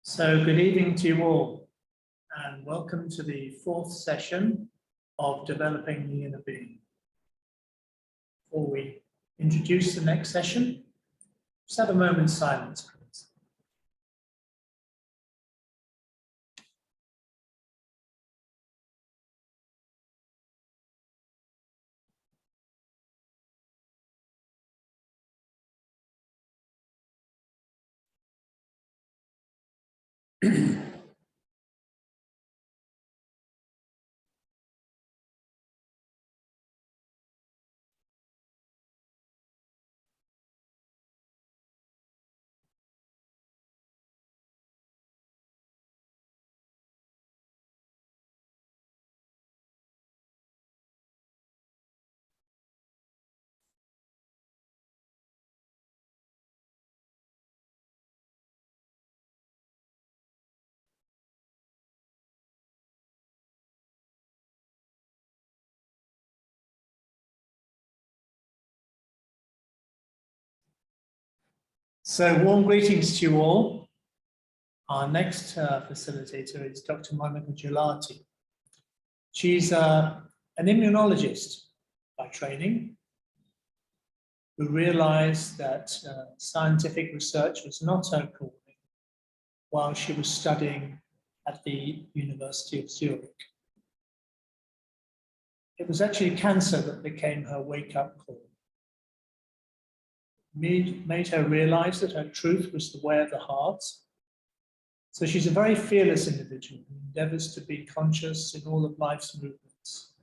So good evening to you all, and welcome to the fourth session of Developing the Inner Being. Before we introduce the next session, just have a moment's silence, please. So warm greetings to you all. Our next facilitator is Dr. Monica Gelati. She's an immunologist by training, who realized that scientific research was not her calling while she was studying at the University of Zurich. It was actually cancer that became her wake-up call. Made her realize that her truth was the way of the heart. So she's a very fearless individual who endeavors to be conscious in all of life's movements,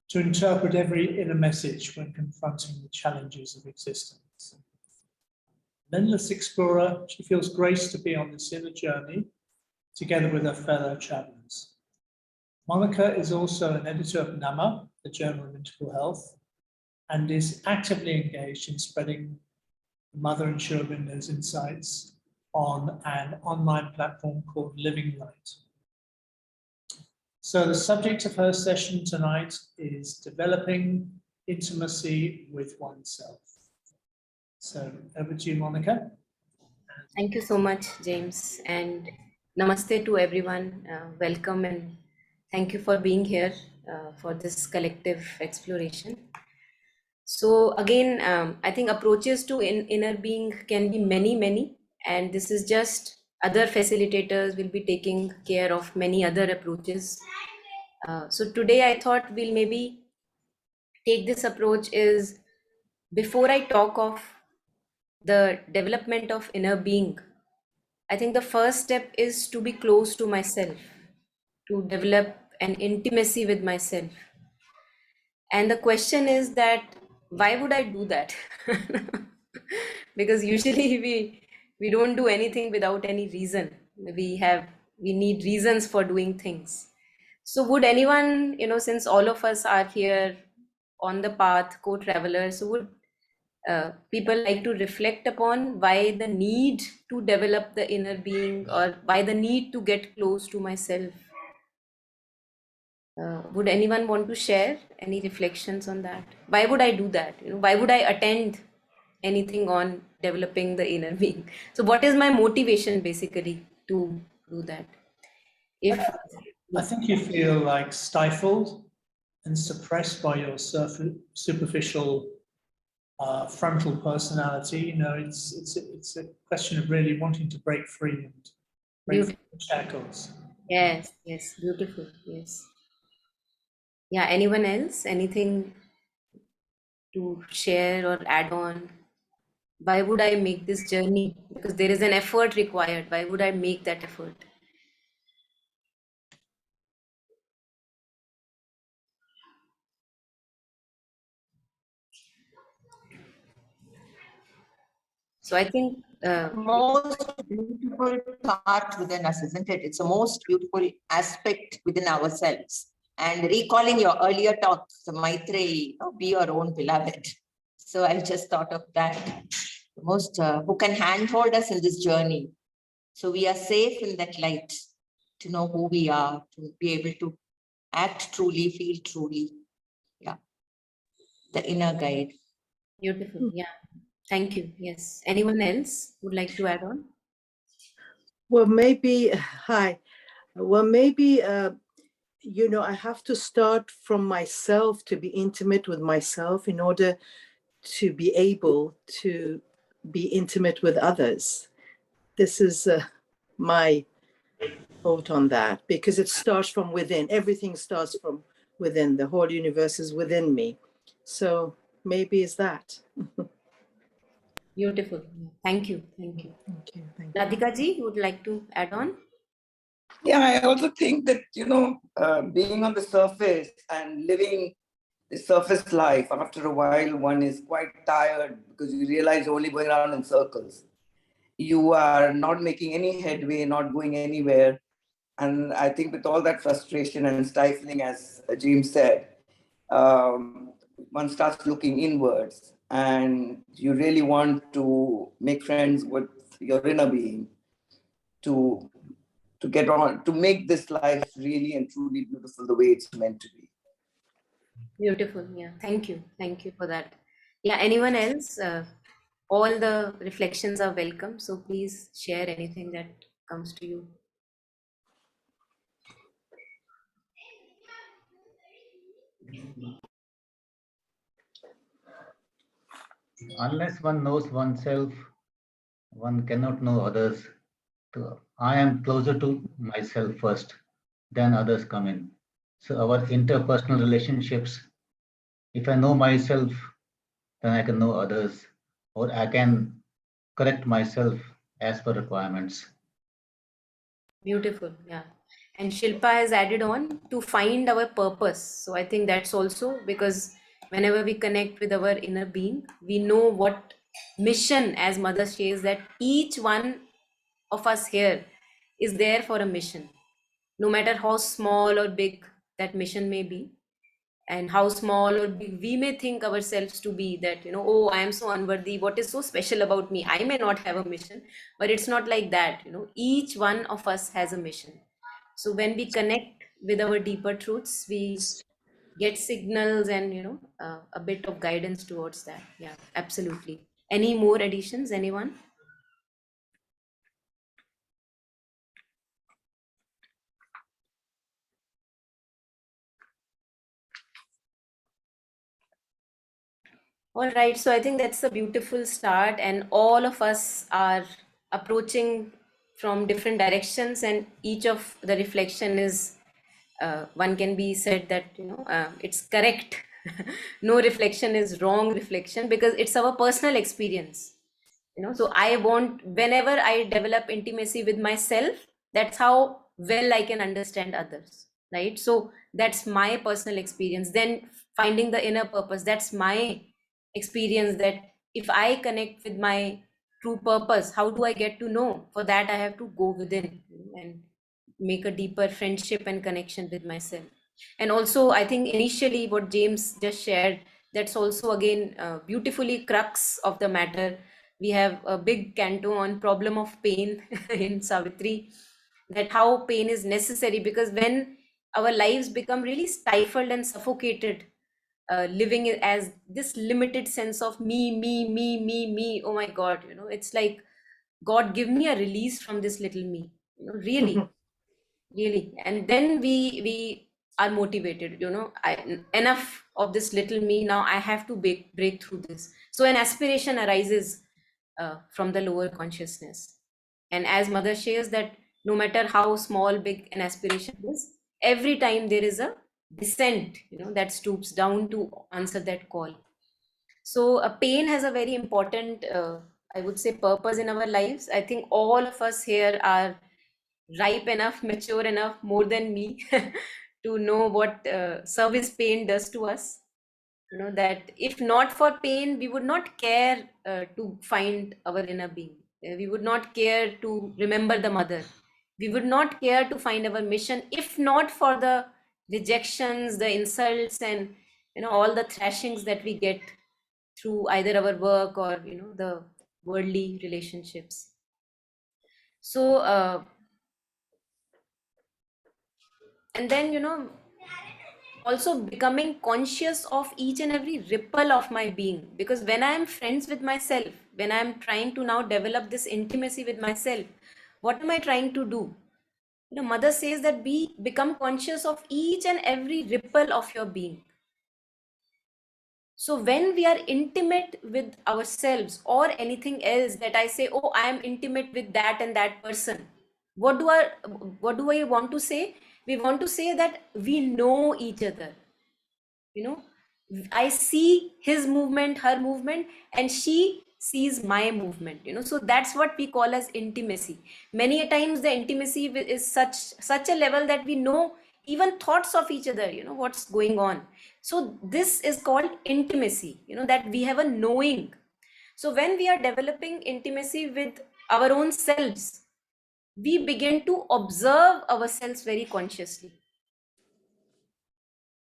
to interpret every inner message when confronting the challenges of existence. An endless explorer, she feels grace to be on this inner journey together with her fellow travelers. Monica is also an editor of NAMAH, the Journal of Integral Health, and is actively engaged in spreading Mother and Shobin's insights on an online platform called Living Light. So the subject of her session tonight is developing intimacy with oneself. So over to you, Monica. Thank you so much, James, and namaste to everyone. Welcome and thank you for being here for this collective exploration. So again, I think approaches to inner being can be many, and this is just other facilitators will be taking care of many other approaches. So today I thought we'll maybe take this approach is before I talk of the development of inner being, I think the first step is to be close to myself, to develop an intimacy with myself. And the question is that, why would I do that? Because usually we don't do anything without any reason. We need reasons for doing things. So would anyone, since all of us are here on the path, co-travelers, so would people like to reflect upon why the need to develop the inner being, or why the need to get close to myself? Would anyone want to share any reflections on that? Why would I do that? Why would I attend anything on developing the inner being? So what is my motivation basically to do that? I think you feel like stifled and suppressed by your superficial frontal personality. It's a question of really wanting to break free and break free the shackles. Yes, beautiful. Yes. Yeah, anyone else? Anything to share or add on? Why would I make this journey? Because there is an effort required. Why would I make that effort? So I think most beautiful part within us, isn't it? It's the most beautiful aspect within ourselves. And recalling your earlier talks, Maitreyi, be your own beloved. So I just thought of that. The most who can handhold us in this journey. So we are safe in that light to know who we are, to be able to act truly, feel truly. Yeah. The inner guide. Beautiful. Yeah. Thank you. Yes. Anyone else would like to add on? Well, maybe, hi. Well, maybe, you know, I have to start from myself to be intimate with myself in order to be able to be intimate with others. This is my thought on that, because it starts from within. Everything starts from within. The whole universe is within me. So maybe it's that. Beautiful. Thank you. Thank you. Okay, thank you. Radhika ji, you would like to add on? Yeah, I also think that, being on the surface and living the surface life, after a while, one is quite tired because you realize you're only going around in circles. You are not making any headway, not going anywhere. And I think with all that frustration and stifling, as James said, one starts looking inwards and you really want to make friends with your inner being to get on, to make this life really and truly beautiful the way it's meant to be. Beautiful. Yeah. Thank you. Thank you for that. Yeah. Anyone else? All the reflections are welcome. So please share anything that comes to you. Unless one knows oneself, one cannot know others. So I am closer to myself first, then others come in. So our interpersonal relationships, if I know myself, then I can know others, or I can correct myself as per requirements. Beautiful. Yeah. And Shilpa has added on to find our purpose. So I think that's also because whenever we connect with our inner being, we know what mission, as Mother says, that each one of us here is there for a mission, no matter how small or big that mission may be, and how small or big we may think ourselves to be, that, oh, I am so unworthy, what is so special about me, I may not have a mission. But it's not like that. Each one of us has a mission. So when we connect with our deeper truths, we get signals and a bit of guidance towards that. Yeah, absolutely. Any more additions, anyone? All right, so I think that's a beautiful start, and all of us are approaching from different directions, and each of the reflection is one can be said that it's correct. No reflection is wrong reflection, because it's our personal experience. So I want, whenever I develop intimacy with myself, that's how well I can understand others, right? So that's my personal experience. Then finding the inner purpose, that's my experience, that if I connect with my true purpose, how do I get to know? For that I have to go within and make a deeper friendship and connection with myself. And also, I think initially what James just shared, that's also again beautifully crux of the matter. We have a big canto on problem of pain in Savitri, that how pain is necessary, because when our lives become really stifled and suffocated, living as this limited sense of me, oh my God, it's like, God, give me a release from this little me, really. Really. And then we are motivated, enough of this little me, now I have to break through this. So an aspiration arises from the lower consciousness. And as Mother shares, that no matter how small, big an aspiration is, every time there is a descent, that stoops down to answer that call. So a pain has a very important, I would say, purpose in our lives. I think all of us here are ripe enough, mature enough, more than me, to know what service pain does to us. That if not for pain, we would not care to find our inner being. We would not care to remember the mother. We would not care to find our mission, if not for the rejections, the insults, and all the thrashings that we get through either our work or the worldly relationships. So and then also becoming conscious of each and every ripple of my being, because when I am friends with myself, when I am trying to now develop this intimacy with myself, What am I trying to do? Mother says that be become conscious of each and every ripple of your being. So when we are intimate with ourselves or anything else, that I say, oh, I am intimate with that and that person, what do I want to say? We want to say that we know each other. I see his movement, her movement, and she sees my movement. So that's what we call as intimacy. Many a times the intimacy is such a level that we know even thoughts of each other, what's going on. So this is called intimacy, that we have a knowing. So when we are developing intimacy with our own selves, we begin to observe ourselves very consciously.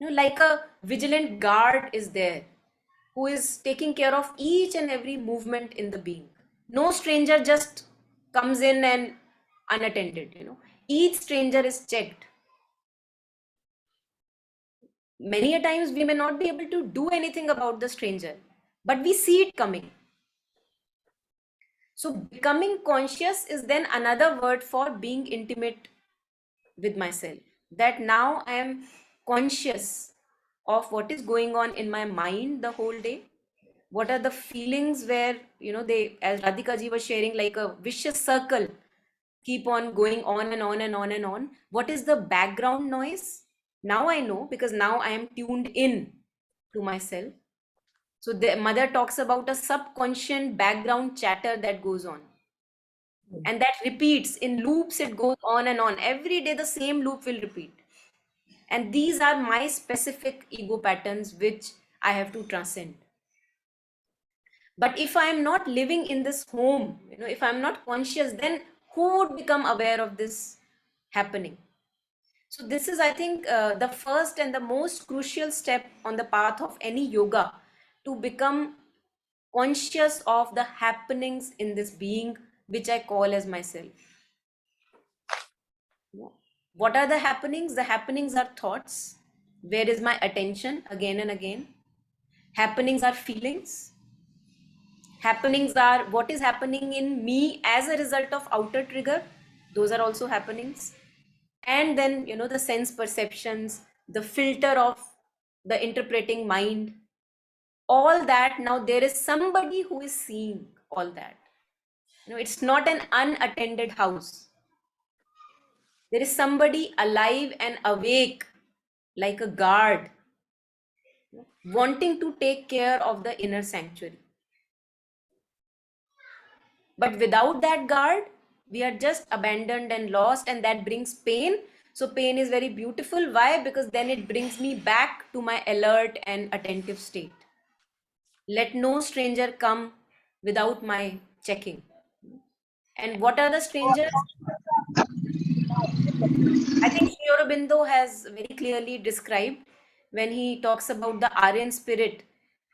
Like a vigilant guard is there who is taking care of each and every movement in the being. No stranger just comes in and unattended. Each stranger is checked. Many a times we may not be able to do anything about the stranger, but we see it coming. So becoming conscious is then another word for being intimate with myself, that now I am conscious of what is going on in my mind the whole day. What are the feelings where they, as Radhika ji was sharing, like a vicious circle keep on going on and on and on and on. What is the background noise? Now I know, because now I am tuned in to myself. So the mother talks about a subconscious background chatter that goes on, and that repeats in loops. It goes on and on every day. The same loop will repeat, and these are my specific ego patterns which I have to transcend. But if I am not living in this home, if I'm not conscious, then who would become aware of this happening? So this is, I think, the first and the most crucial step on the path of any yoga, to become conscious of the happenings in this being, which I call as myself. What are the happenings? The happenings are thoughts. Where is my attention again and again? Happenings are feelings. Happenings are what is happening in me as a result of outer trigger. Those are also happenings. And then, the sense perceptions, the filter of the interpreting mind, all that. Now there is somebody who is seeing all that. It's not an unattended house. There is somebody alive and awake, like a guard, wanting to take care of the inner sanctuary. But without that guard, we are just abandoned and lost, and that brings pain. So pain is very beautiful. Why? Because then it brings me back to my alert and attentive state. Let no stranger come without my checking. And what are the strangers? I think Sri Aurobindo has very clearly described, when he talks about the Aryan spirit,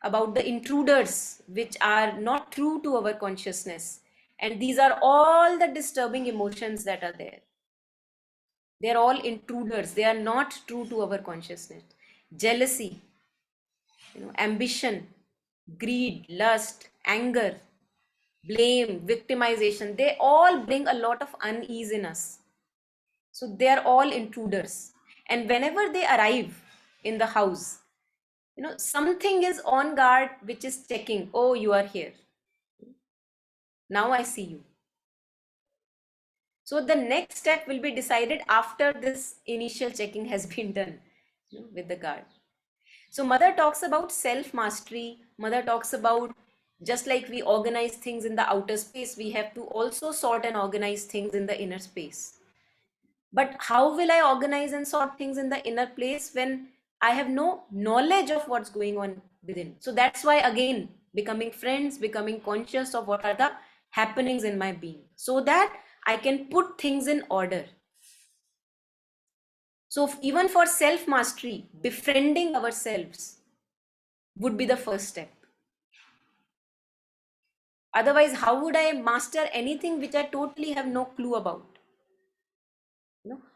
about the intruders which are not true to our consciousness. And these are all the disturbing emotions that are there. They are all intruders. They are not true to our consciousness. Jealousy, ambition, greed, lust, anger, blame, victimization, they all bring a lot of unease in us. So they are all intruders. And whenever they arrive in the house, something is on guard which is checking, oh, you are here. Now I see you. So the next step will be decided after this initial checking has been done with the guard. So mother talks about self-mastery. Mother talks about, just like we organize things in the outer space, we have to also sort and organize things in the inner space. But how will I organize and sort things in the inner place when I have no knowledge of what's going on within? So that's why, again, becoming friends, becoming conscious of what are the happenings in my being, so that I can put things in order. So even for self-mastery, befriending ourselves would be the first step. Otherwise, how would I master anything which I totally have no clue about?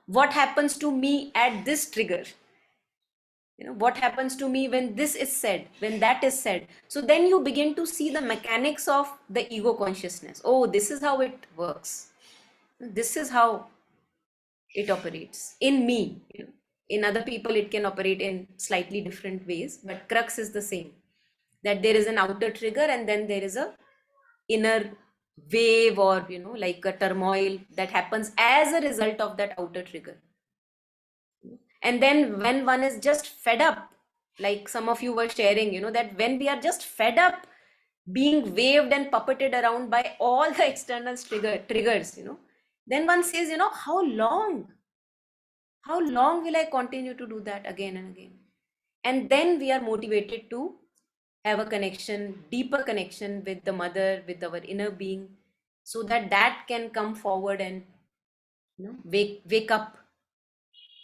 What happens to me at this trigger? What happens to me when this is said, when that is said? So then you begin to see the mechanics of the ego consciousness. Oh, this is how it works. This is how it operates in me. In other people, it can operate in slightly different ways, but crux is the same. That there is an outer trigger and then there is a inner wave, or like a turmoil that happens as a result of that outer trigger. And then when one is just fed up, like some of you were sharing, that when we are just fed up being waved and puppeted around by all the external triggers, then one says, how long will I continue to do that again and again? And then we are motivated to have a connection, deeper connection with the mother, with our inner being, so that that can come forward and wake up,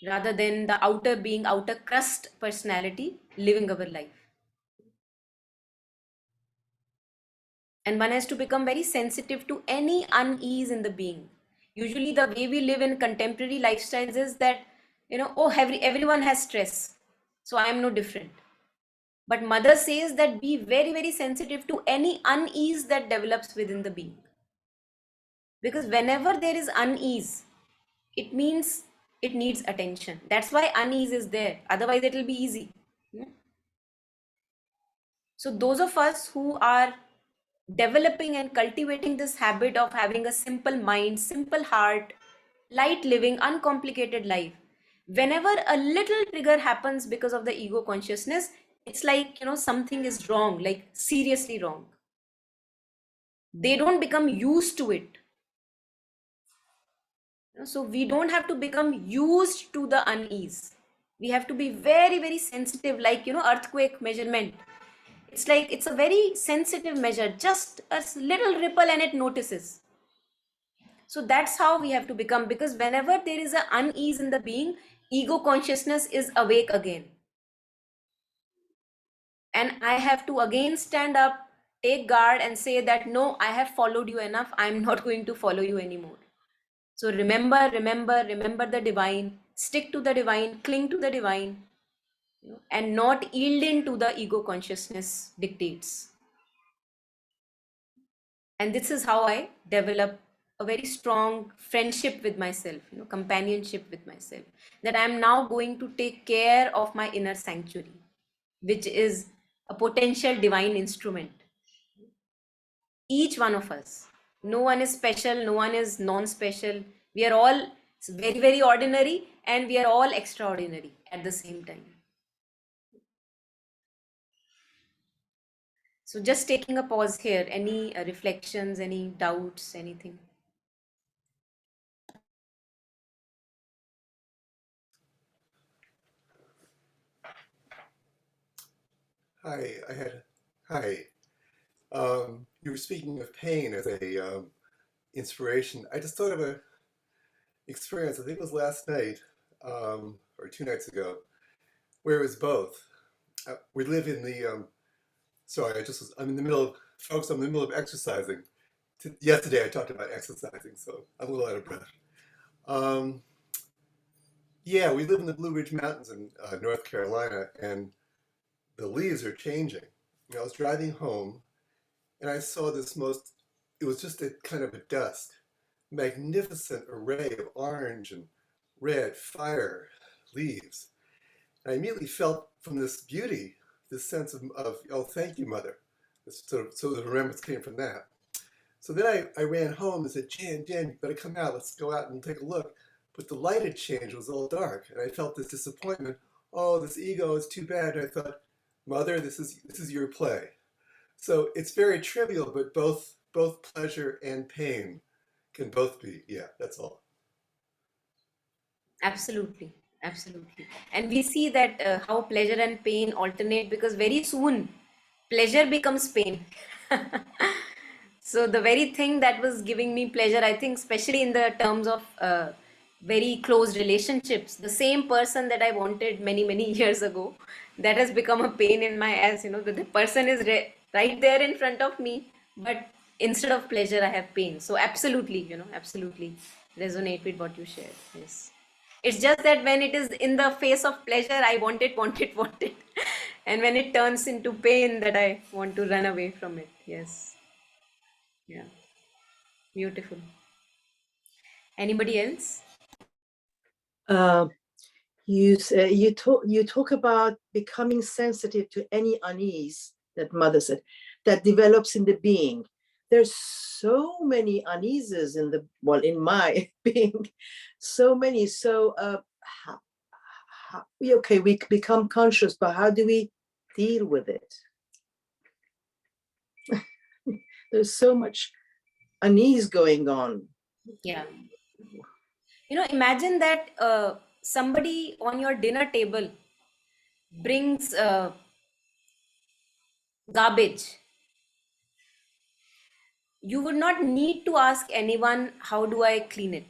rather than the outer being, outer crust personality living our life. And one has to become very sensitive to any unease in the being. Usually the way we live in contemporary lifestyles is that, oh, everyone has stress, so I am no different. But mother says that be very, very sensitive to any unease that develops within the being. Because whenever there is unease, it means it needs attention. That's why unease is there. Otherwise, it will be easy. So those of us who are developing and cultivating this habit of having a simple mind, simple heart, light living, uncomplicated life, whenever a little trigger happens because of the ego consciousness, it's like, something is wrong, like seriously wrong. They don't become used to it. So we don't have to become used to the unease. We have to be very, very sensitive, like, earthquake measurement. It's like, it's a very sensitive measure, just a little ripple and it notices. So that's how we have to become, because whenever there is an unease in the being, ego consciousness is awake again. And I have to again stand up, take guard and say that, no, I have followed you enough. I'm not going to follow you anymore. So remember the divine, stick to the divine, cling to the divine, and not yield in to the ego consciousness dictates. And this is how I develop a very strong friendship with myself, companionship with myself, that I'm now going to take care of my inner sanctuary, which is a potential divine instrument. Each one of us, no one is special, no one is non-special. We are all very, very ordinary, and we are all extraordinary at the same time. So just taking a pause here, any reflections, any doubts, anything? Hi. You were speaking of pain as a inspiration. I just thought of a experience, I think it was last night, or 2 nights ago, where it was both. We live in the, sorry, I'm in the middle of, folks, I'm in the middle of exercising. Yesterday I talked about exercising, so I'm a little out of breath. Yeah, we live in the Blue Ridge Mountains in North Carolina, and the leaves are changing. I was driving home, and I saw it was just a kind of a dusk, magnificent array of orange and red fire leaves. And I immediately felt from this beauty, this sense of oh, thank you, Mother. So the remembrance came from that. So then I ran home and said, Jan, you better come out. Let's go out and take a look. But the light had changed. It was all dark. And I felt this disappointment. Oh, this ego is too bad. And I thought, Mother, this is your play. So it's very trivial, but both pleasure and pain can both be. Yeah, that's all. Absolutely. And we see that how pleasure and pain alternate, because very soon pleasure becomes pain. So the very thing that was giving me pleasure, I think, especially in the terms of very close relationships, the same person that I wanted many, many years ago, that has become a pain in my ass. The person is right there in front of me, but instead of pleasure, I have pain. So absolutely, absolutely resonate with what you shared. Yes. It's just that when it is in the face of pleasure, I want it. And when it turns into pain, that I want to run away from it. Yes. Yeah. Beautiful. Anybody else? You talk about becoming sensitive to any unease that mother said that develops in the being. There's so many uneases in in my being, so many. So okay, we become conscious, but how do we deal with it? There's so much unease going on. Yeah. Imagine that somebody on your dinner table brings garbage. You would not need to ask anyone, how do I clean it?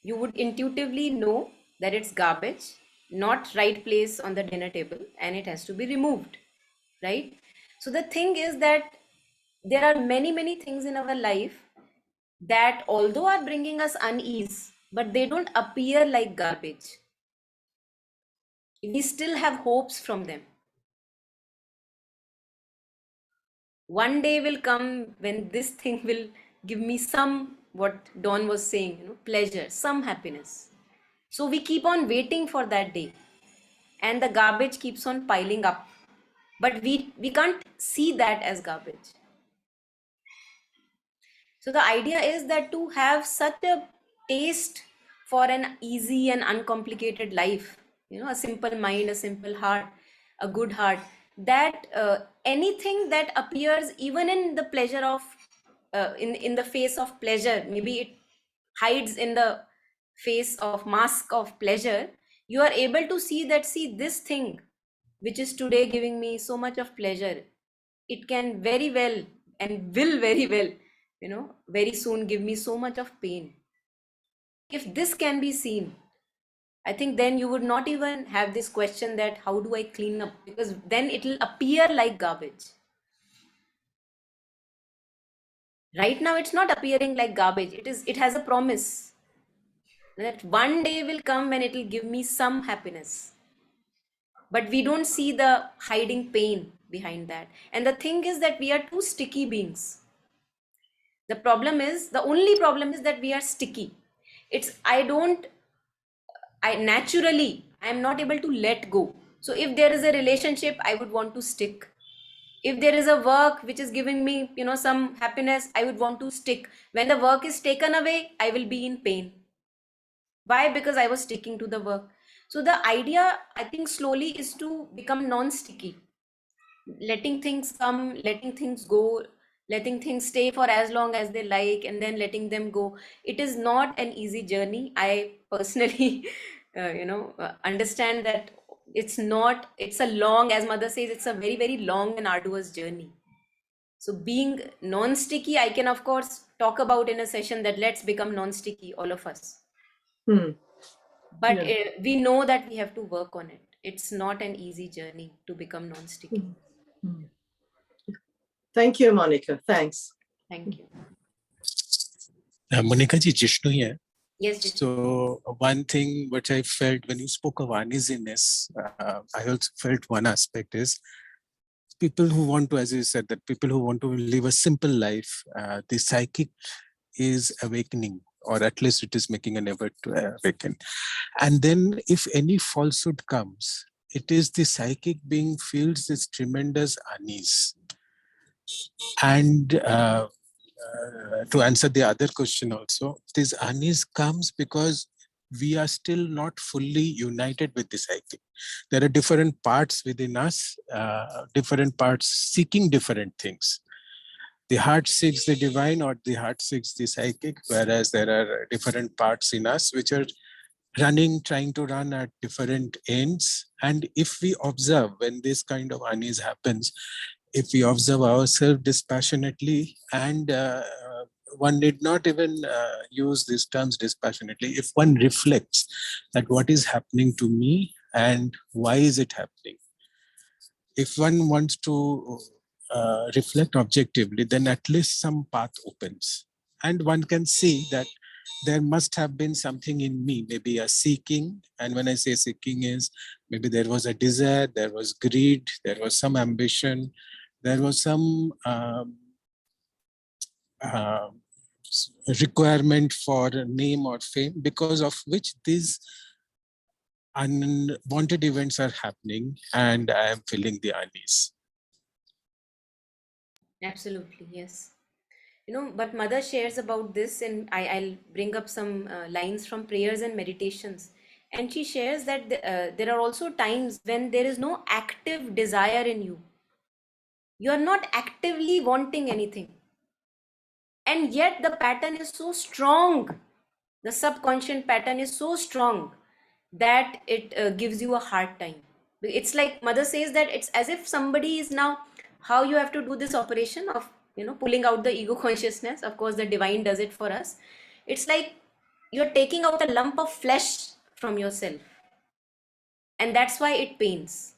You would intuitively know that it's garbage, not right place on the dinner table, and it has to be removed, right? So the thing is that there are many, many things in our life that although are bringing us unease, but they don't appear like garbage. We still have hopes from them. One day will come when this thing will give me some, what Dawn was saying, pleasure, some happiness. So we keep on waiting for that day, and the garbage keeps on piling up. But we can't see that as garbage. So the idea is that to have such a taste for an easy and uncomplicated life, a simple mind, a simple heart, a good heart, that anything that appears even in the pleasure of, in the face of pleasure, maybe it hides in the face of mask of pleasure, you are able to see that, see, this thing which is today giving me so much of pleasure, it can very well and will very well, very soon give me so much of pain. If this can be seen, I think then you would not even have this question that how do I clean up, because then it will appear like garbage. Right now it's not appearing like garbage. It has a promise that one day will come when it will give me some happiness, but we don't see the hiding pain behind that. And the thing is that we are two sticky beings. The only problem is that we are sticky. I naturally, I am not able to let go. So if there is a relationship, I would want to stick. If there is a work which is giving me, some happiness, I would want to stick. When the work is taken away, I will be in pain. Why? Because I was sticking to the work. So the idea, I think, slowly is to become non-sticky. Letting things come, letting things go, letting things stay for as long as they like, and then letting them go. It is not an easy journey. I personally understand that it's a long, as mother says, it's a very, very long and arduous journey. So being non-sticky, I can of course talk about in a session that let's become non-sticky, all of us. But we know that we have to work on it. It's not an easy journey to become non-sticky. Thank you, Monica. Thanks. Thank you. Monica ji, Jishnu here. Yes, Jishnu. So one thing which I felt when you spoke of uneasiness, I also felt one aspect is people who want to, as you said, that people who want to live a simple life, the psychic is awakening, or at least it is making an effort to awaken. And then if any falsehood comes, it is the psychic being feels this tremendous unease. And to answer the other question also, this unease comes because we are still not fully united with the psychic. There are different parts within us, different parts seeking different things. The heart seeks the divine, or the heart seeks the psychic, whereas there are different parts in us which are trying to run at different ends. And if we observe when this kind of unease happens, if we observe ourselves dispassionately, and one need not even use these terms dispassionately, if one reflects that what is happening to me and why is it happening, if one wants to reflect objectively, then at least some path opens, and one can see that there must have been something in me, maybe a seeking. And when I say seeking is, maybe there was a desire, there was greed, there was some ambition, there was some requirement for name or fame, because of which these unwanted events are happening, and I am feeling the unease. Absolutely, yes. But mother shares about this, and I'll bring up some lines from prayers and meditations. And she shares that there are also times when there is no active desire in you. You are not actively wanting anything. And yet the pattern is so strong. The subconscious pattern is so strong that it gives you a hard time. It's like mother says that it's as if somebody is now, how you have to do this operation of pulling out the ego consciousness. Of course the divine does it for us. It's like you're taking out a lump of flesh from yourself, and that's why it pains,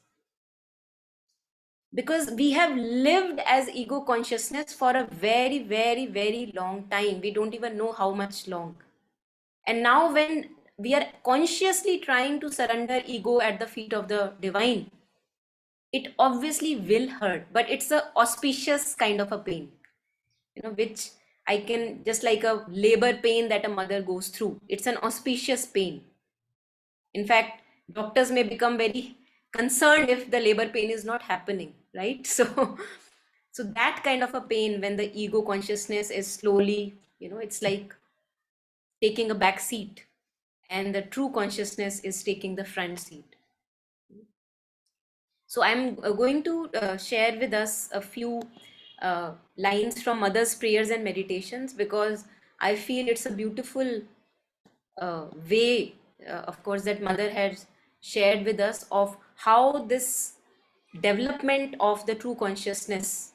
because we have lived as ego consciousness for a very, very, very long time. We don't even know how much long. And now when we are consciously trying to surrender ego at the feet of the divine, it obviously will hurt, but it's a auspicious kind of a pain, which I can, just like a labor pain that a mother goes through, it's an auspicious pain. In fact, doctors may become very concerned if the labor pain is not happening, right? So that kind of a pain, when the ego consciousness is slowly, it's like taking a back seat, and the true consciousness is taking the front seat. So I'm going to share with us a few lines from mother's prayers and meditations, because I feel it's a beautiful way, of course, that mother has shared with us of how this development of the true consciousness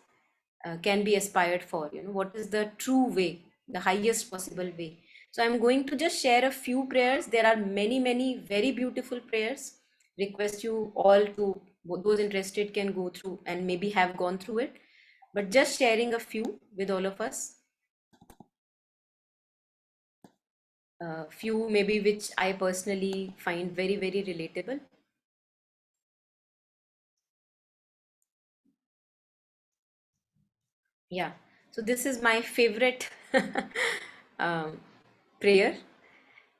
can be aspired for. What is the true way, the highest possible way. So I'm going to just share a few prayers. There are many, many very beautiful prayers. Request you all to, those interested can go through and maybe have gone through it, but just sharing a few with all of us. Few maybe which I personally find very, very relatable. Yeah, so this is my favorite prayer,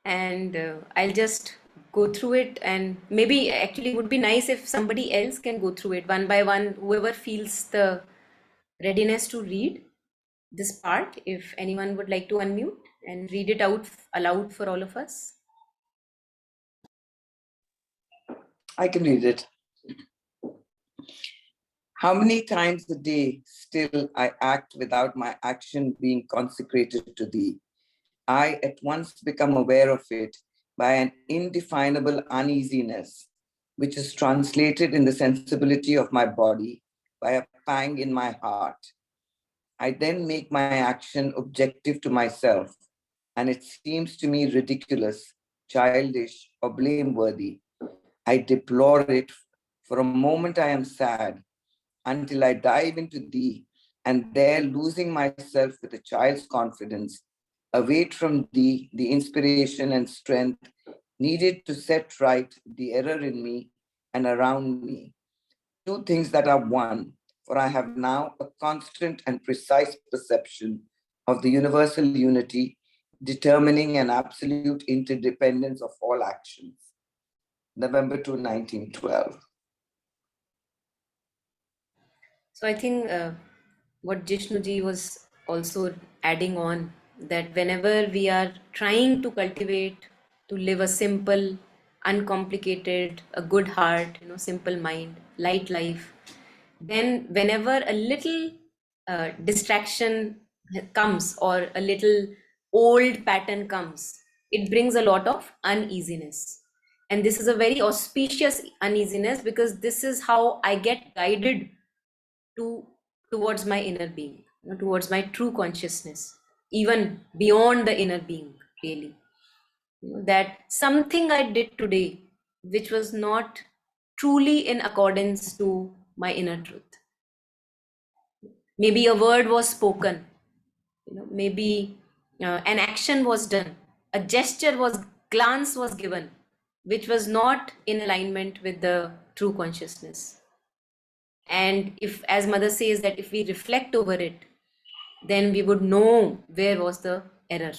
and I'll just go through it, and maybe actually would be nice if somebody else can go through it one by one, whoever feels the readiness to read this part. If anyone would like to unmute and read it out aloud for all of us. I can read it. How many times a day still I act without my action being consecrated to thee? I at once become aware of it by an indefinable uneasiness, which is translated in the sensibility of my body by a pang in my heart. I then make my action objective to myself, and it seems to me ridiculous, childish, or blameworthy. I deplore it. For a moment I am sad, until I dive into thee, and there losing myself with a child's confidence, await from thee the inspiration and strength needed to set right the error in me and around me. Two things that are one, for I have now a constant and precise perception of the universal unity determining an absolute interdependence of all actions. November 2, 1912. So I think what Jishnuji was also adding on, that whenever we are trying to cultivate, to live a simple, uncomplicated, a good heart, simple mind, light life, then whenever a little distraction comes, or a little old pattern comes, it brings a lot of uneasiness. And this is a very auspicious uneasiness, because this is how I get guided towards my inner being, towards my true consciousness, even beyond the inner being, really. That something I did today which was not truly in accordance to my inner truth. Maybe a word was spoken, maybe an action was done, a gesture was, glance was given, which was not in alignment with the true consciousness. And if, as mother says, that if we reflect over it, then we would know where was the error.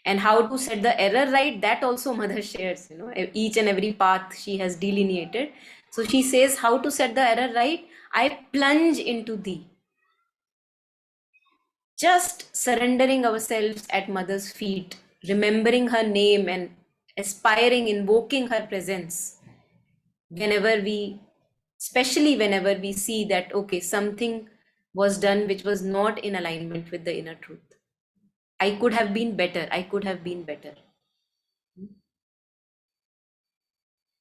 And how to set the error right, that also mother shares, each and every path she has delineated. So she says, how to set the error right? I plunge into thee. Just surrendering ourselves at mother's feet, remembering her name and aspiring, invoking her presence whenever we, especially whenever we see that, okay, something was done which was not in alignment with the inner truth. I could have been better. I could have been better.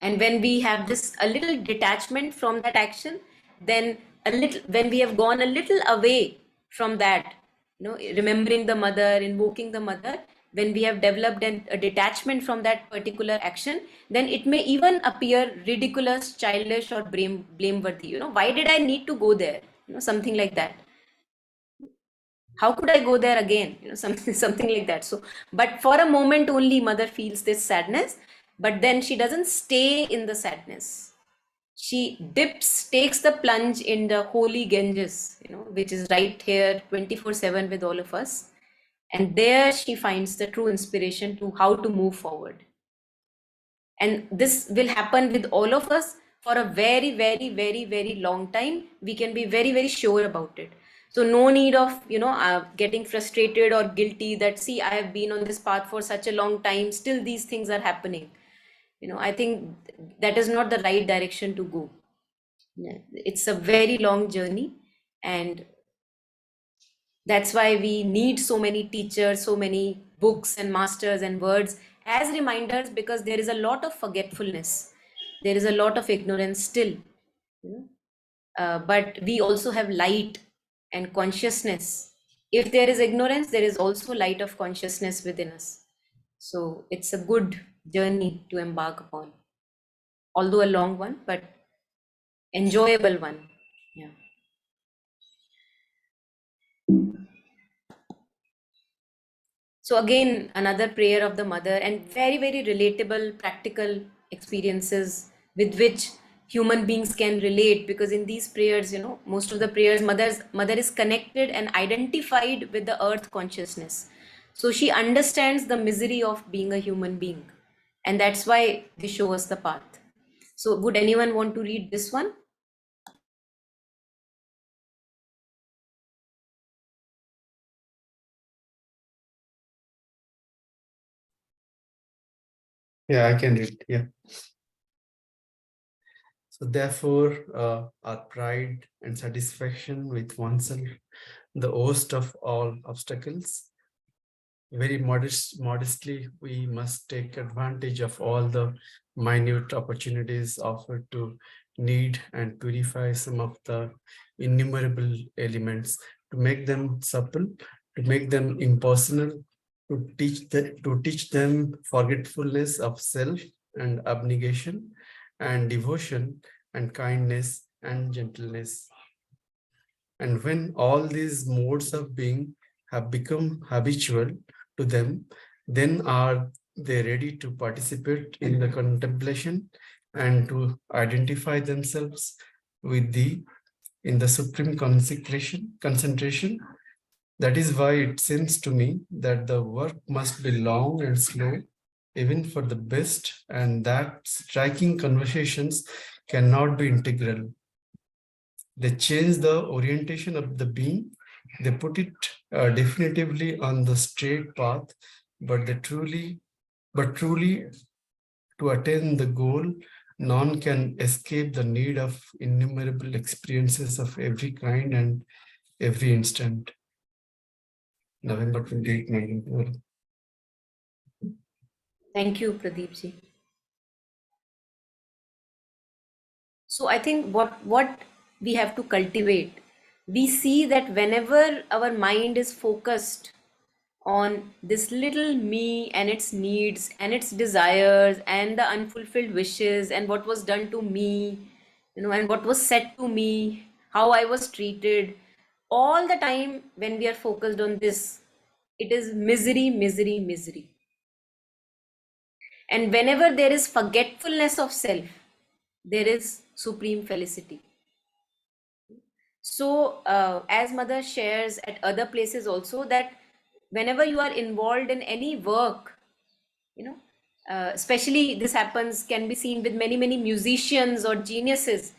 And when we have this a little detachment from that action, then a little, when we have gone a little away from that, remembering the mother, invoking the mother, when we have developed a detachment from that particular action, then it may even appear ridiculous, childish, or blameworthy. Why did I need to go there? Something like that. How could I go there again? Something like that. So, but for a moment only, mother feels this sadness, but then she doesn't stay in the sadness. She dips, takes the plunge in the holy Ganges, which is right here 24/7 with all of us. And there she finds the true inspiration to how to move forward. And this will happen with all of us for a very, very, very, very long time. We can be very, very sure about it. So no need of, getting frustrated or guilty that, see, I have been on this path for such a long time, still these things are happening. I think that is not the right direction to go. It's a very long journey, and that's why we need so many teachers, so many books and masters and words as reminders, because there is a lot of forgetfulness, there is a lot of ignorance still. But we also have light and consciousness. If there is ignorance, there is also light of consciousness within us. So it's a good journey to embark upon, although a long one, but enjoyable one. Yeah. So again, another prayer of the mother, and very, very relatable, practical experiences with which human beings can relate, because in these prayers, most of the prayers, mother is connected and identified with the earth consciousness. So she understands the misery of being a human being. And that's why they show us the path. So would anyone want to read this one? Yeah, I can read. Yeah. So therefore, our pride and satisfaction with oneself, the host of all obstacles, very modestly, we must take advantage of all the minute opportunities offered to knead and purify some of the innumerable elements, to make them supple, to make them impersonal, to teach them forgetfulness of self and abnegation and devotion and kindness and gentleness. And when all these modes of being have become habitual to them, then are they ready to participate in the contemplation and to identify themselves with thee in the supreme concentration. That is why it seems to me that the work must be long and slow, even for the best, and that striking conversations cannot be integral. They change the orientation of the being. They put it definitively on the straight path, but truly to attain the goal, none can escape the need of innumerable experiences of every kind and every instant. November 28, 1912. Thank you, Pradeep ji. So I think what we have to cultivate, we see that whenever our mind is focused on this little me and its needs and its desires and the unfulfilled wishes and what was done to me, and what was said to me, how I was treated, all the time when we are focused on this, it is misery, misery, misery. And whenever there is forgetfulness of self, there is supreme felicity. So as mother shares at other places also, that whenever you are involved in any work, especially this happens, can be seen with many musicians or geniuses,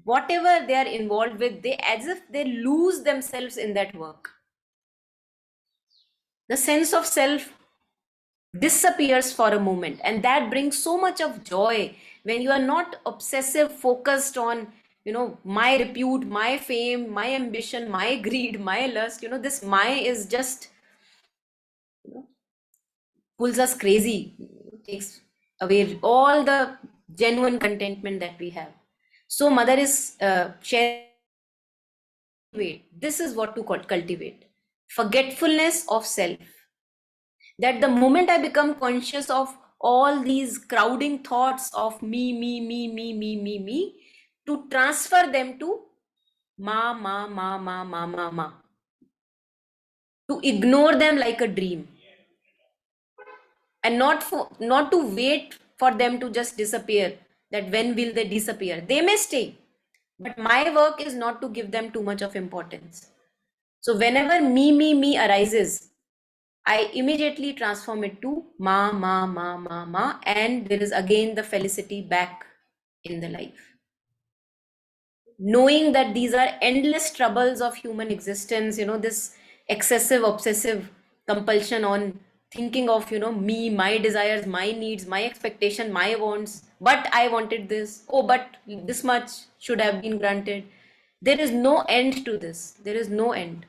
whatever they are involved with, they as if they lose themselves in that work. The sense of self disappears for a moment, and that brings so much of joy when you are not obsessive focused on my repute, my fame, my ambition, my greed, my lust. This my is just pulls us crazy, takes away all the genuine contentment that we have. So mother is sharing, this is what to cultivate: forgetfulness of self. That the moment I become conscious of all these crowding thoughts of me, to transfer them to ma, to ignore them like a dream, and not to wait for them to just disappear. That when will they disappear? They may stay, but my work is not to give them too much of importance. So whenever me arises, I immediately transform it to ma, and there is again the felicity back in the life. Knowing that these are endless troubles of human existence, this excessive obsessive compulsion on thinking of me, my desires, my needs, my expectation, my wants, but I wanted this, oh, but this much should have been granted. There is no end to this. There is no end.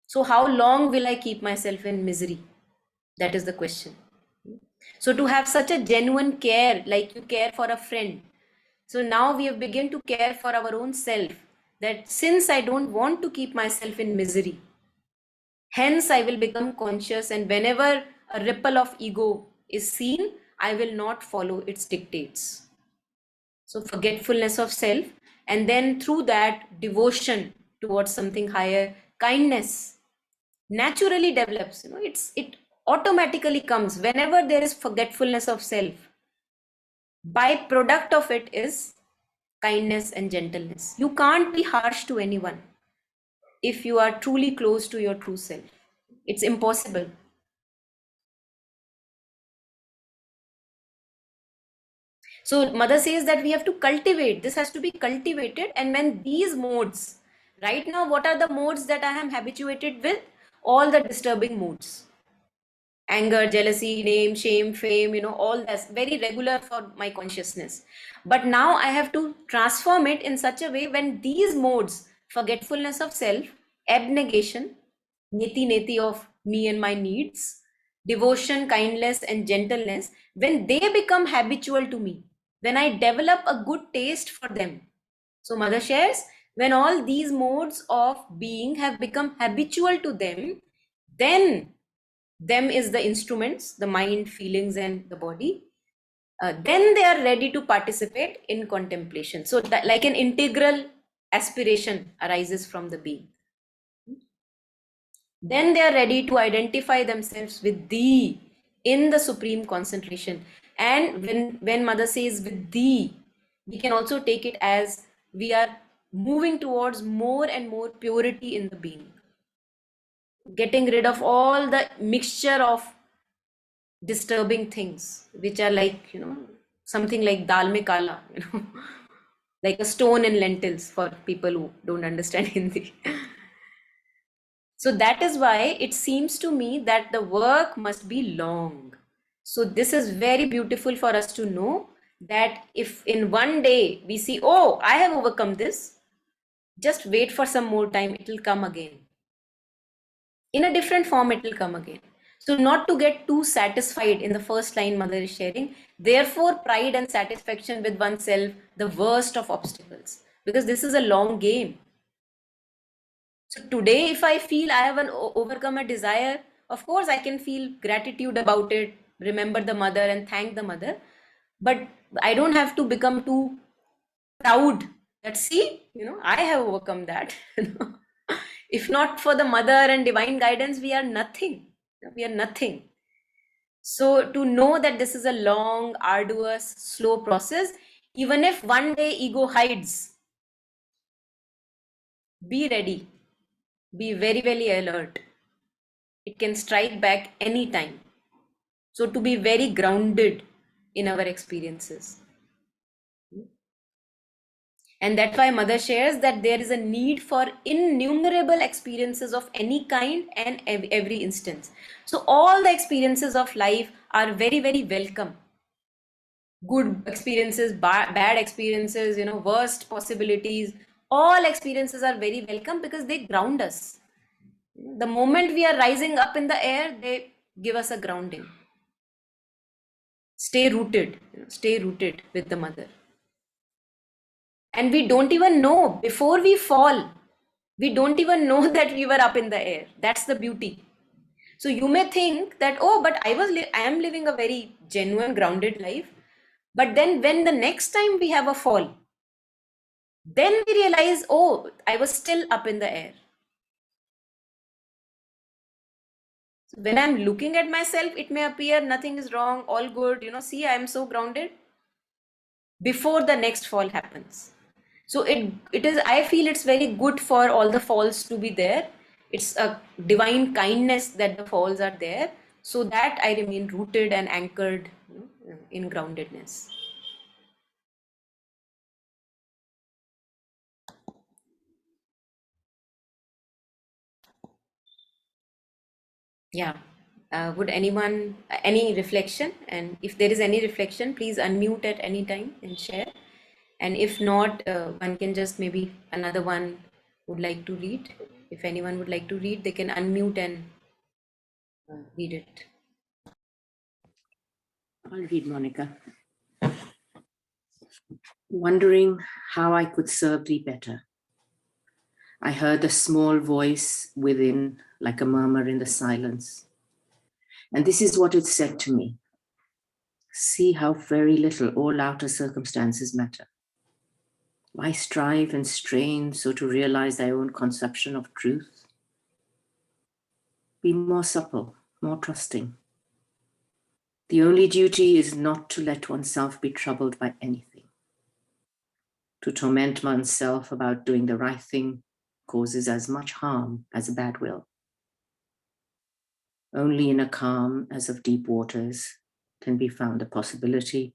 So how long will I keep myself in misery? That is the question. So to have such a genuine care, like you care for a friend, so now we have begun to care for our own self, that since I don't want to keep myself in misery, hence I will become conscious, and whenever a ripple of ego is seen, I will not follow its dictates. So forgetfulness of self, and then through that devotion towards something higher, kindness naturally develops. It automatically comes whenever there is forgetfulness of self. Byproduct of it is kindness and gentleness. You can't be harsh to anyone if you are truly close to your true self. It's impossible. So mother says that we have to cultivate, this has to be cultivated. And when these modes, right now, what are the modes that I am habituated with? All the disturbing moods. Anger, jealousy, name, shame, fame, all that's very regular for my consciousness. But now I have to transform it in such a way when these modes, forgetfulness of self, abnegation, neti of me and my needs, devotion, kindness, and gentleness, when they become habitual to me, when I develop a good taste for them. So mother shares, when all these modes of being have become habitual to them, then them is the instruments, the mind, feelings, and the body. Then they are ready to participate in contemplation. So that like an integral aspiration arises from the being. Then they are ready to identify themselves with thee in the supreme concentration. And when mother says with thee, we can also take it as we are moving towards more and more purity in the being, getting rid of all the mixture of disturbing things, which are like something like dal mein kala, like a stone and lentils for people who don't understand Hindi. So that is why it seems to me that the work must be long. So this is very beautiful for us to know that if in one day we see, oh, I have overcome this, just wait for some more time, it will come again. In a different form, it will come again. So not to get too satisfied in the first line mother is sharing, therefore pride and satisfaction with oneself, the worst of obstacles, because this is a long game. So today, if I feel I have overcome a desire, of course I can feel gratitude about it, remember the mother and thank the mother, but I don't have to become too proud that see, I have overcome that. If not for the mother and divine guidance, we are nothing. We are nothing. So to know that this is a long, arduous, slow process, even if one day ego hides, be ready. be very, very alert. It can strike back anytime. So to be very grounded in our experiences. And that's why mother shares that there is a need for innumerable experiences of any kind and every instance. So all the experiences of life are very, very welcome. Good experiences, bad experiences, worst possibilities, all experiences are very welcome because they ground us. The moment we are rising up in the air, they give us a grounding. Stay rooted, stay rooted with the mother. And we don't even know, before we fall, we don't even know that we were up in the air. That's the beauty. So you may think that, oh, but I am living a very genuine, grounded life. But then when the next time we have a fall, then we realize, oh, I was still up in the air. So when I'm looking at myself, it may appear nothing is wrong, all good, see, I am so grounded before the next fall happens. So it is, I feel it's very good for all the falls to be there. It's a divine kindness that the falls are there, so that I remain rooted and anchored in groundedness. Yeah. Would anyone, any reflection? And if there is any reflection, please unmute at any time and share. And if not, one can just maybe another one would like to read. If anyone would like to read, they can unmute and read it. I'll read, Monica. Wondering how I could serve thee better. I heard a small voice within, like a murmur in the silence. And this is what it said to me. See how very little all outer circumstances matter. Why strive and strain so to realize thy own conception of truth? Be more supple, more trusting. The only duty is not to let oneself be troubled by anything. To torment oneself about doing the right thing causes as much harm as a bad will. Only in a calm as of deep waters can be found the possibility